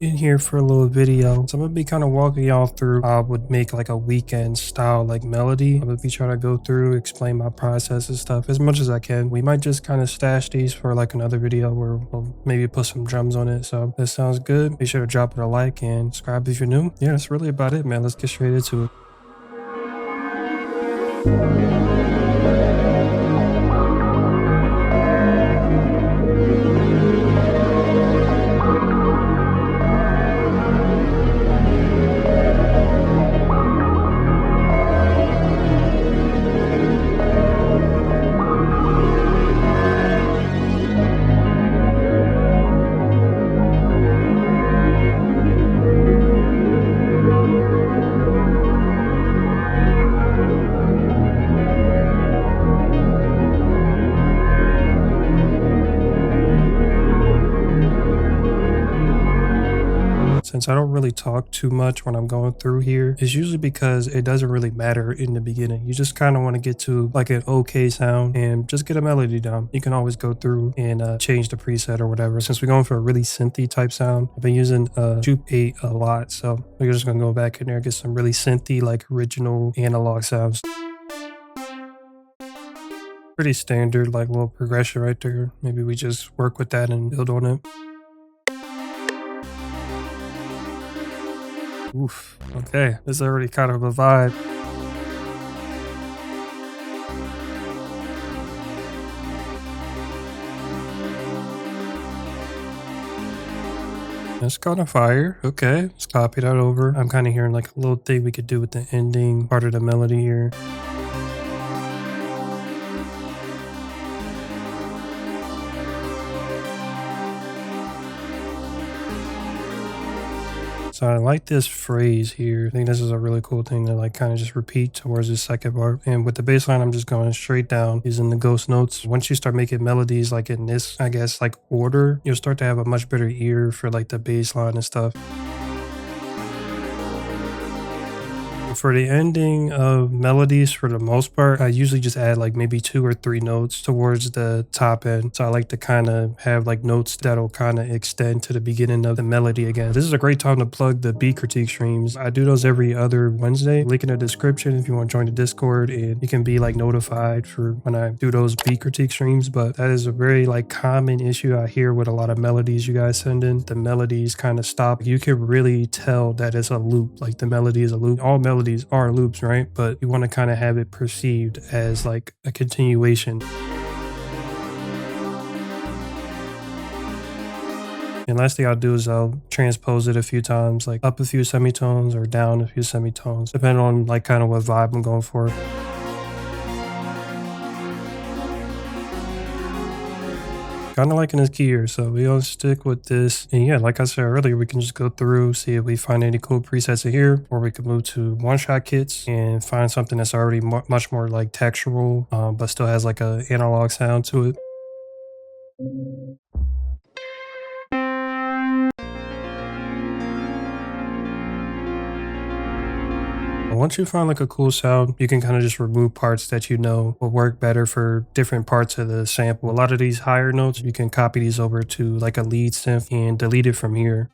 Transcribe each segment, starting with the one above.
In here for a little video. So I'm gonna be kind of walking y'all through how I would make like a weekend style like melody. I'm gonna be trying to go through, explain my process and stuff as much as I can. We might just kind of stash these for like another video where we'll maybe put some drums on it. So if that sounds good. Be sure to drop it a like and subscribe if you're new. Yeah, that's really about it, man. Let's get straight into it. Since I don't really talk too much when I'm going through here, it's usually because it doesn't really matter in the beginning. You just kind of want to get to like an okay sound and just get a melody down. You can always go through and change the preset or whatever. Since we're going for a really synthy type sound, I've been using Juke 8 a lot. So we're just going to go back in there and get some really synthy, like original analog sounds. Pretty standard, like little progression right there. Maybe we just work with that and build on it. Oof. Okay, this is already kind of a vibe. That's kind of fire. Okay, let's copy that over. I'm kind of hearing like a little thing we could do with the ending part of the melody here. So I like this phrase here. I think this is a really cool thing to like kind of just repeat towards the second part. And with the bass line, I'm just going straight down using the ghost notes. Once you start making melodies like in this, I guess, like order, you'll start to have a much better ear for like the bass line and stuff. For the ending of melodies, for the most part, I usually just add like maybe 2 or 3 notes towards the top end. So I like to kind of have like notes that'll kind of extend to the beginning of the melody again. This is a great time to plug the beat critique streams. I do those every other Wednesday. Link in the description if you want to join the Discord, and you can be like notified for when I do those beat critique streams. But that is a very like common issue I hear with a lot of melodies you guys send in. The melodies kind of stop. You can really tell that it's a loop. Like the melody is a loop. All melodies are loops, right? But you want to kind of have it perceived as like a continuation. And last thing I'll do is I'll transpose it a few times, like up a few semitones or down a few semitones, depending on like kind of what vibe I'm going for. Kind of liking this key here, so we gonna stick with this. And yeah, like I said earlier, we can just go through, see if we find any cool presets in here, or we can move to one-shot kits and find something that's already much more like textural, but still has like a analog sound to it. Once you find like a cool sound, you can kind of just remove parts that you know will work better for different parts of the sample. A lot of these higher notes, you can copy these over to like a lead synth and delete it from here.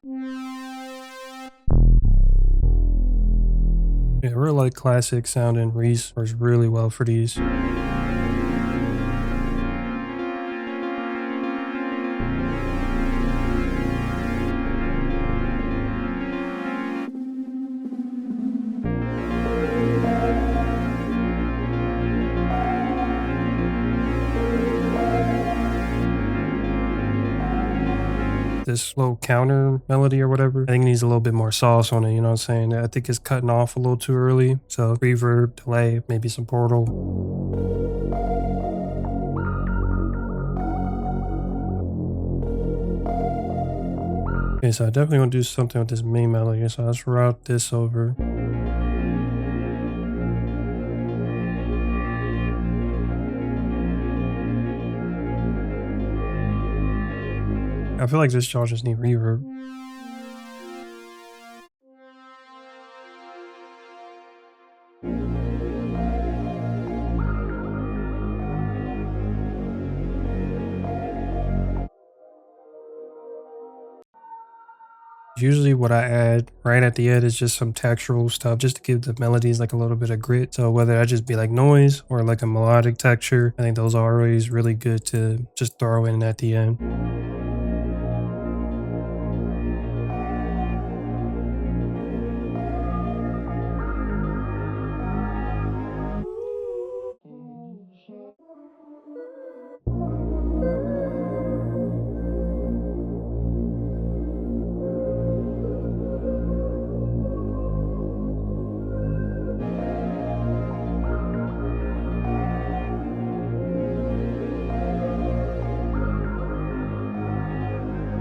Yeah, real like classic sounding Reese works really well for these. This little counter melody or whatever, I think it needs a little bit more sauce on it, you know what I'm saying? I think it's cutting off a little too early. So reverb, delay, maybe some portal. Okay, so I definitely want to do something with this main melody, so let's route this over. I feel like this y'all just need reverb. Usually what I add right at the end is just some textural stuff just to give the melodies like a little bit of grit. So whether that just be like noise or like a melodic texture, I think those are always really good to just throw in at the end.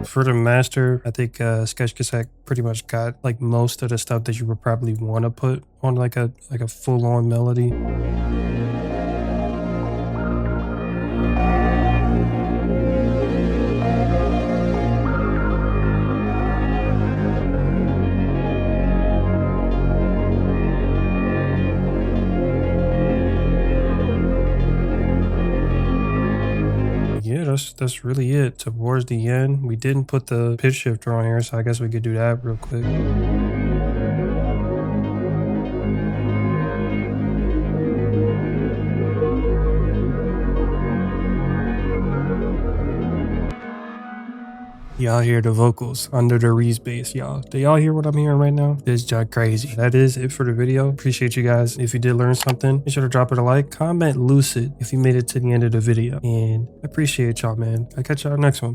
For the master, I think Sketch Cassette pretty much got like most of the stuff that you would probably want to put on like a full on melody. Yeah, that's really it. Towards the end, we didn't put the pitch shifter on here, so I guess we could do that real quick. Y'all hear the vocals under the Reese bass, y'all. Do y'all hear what I'm hearing right now? It's just crazy. That is it for the video. Appreciate you guys. If you did learn something, be sure to drop it a like. Comment Lucid if you made it to the end of the video. And I appreciate y'all, man. I'll catch y'all next one.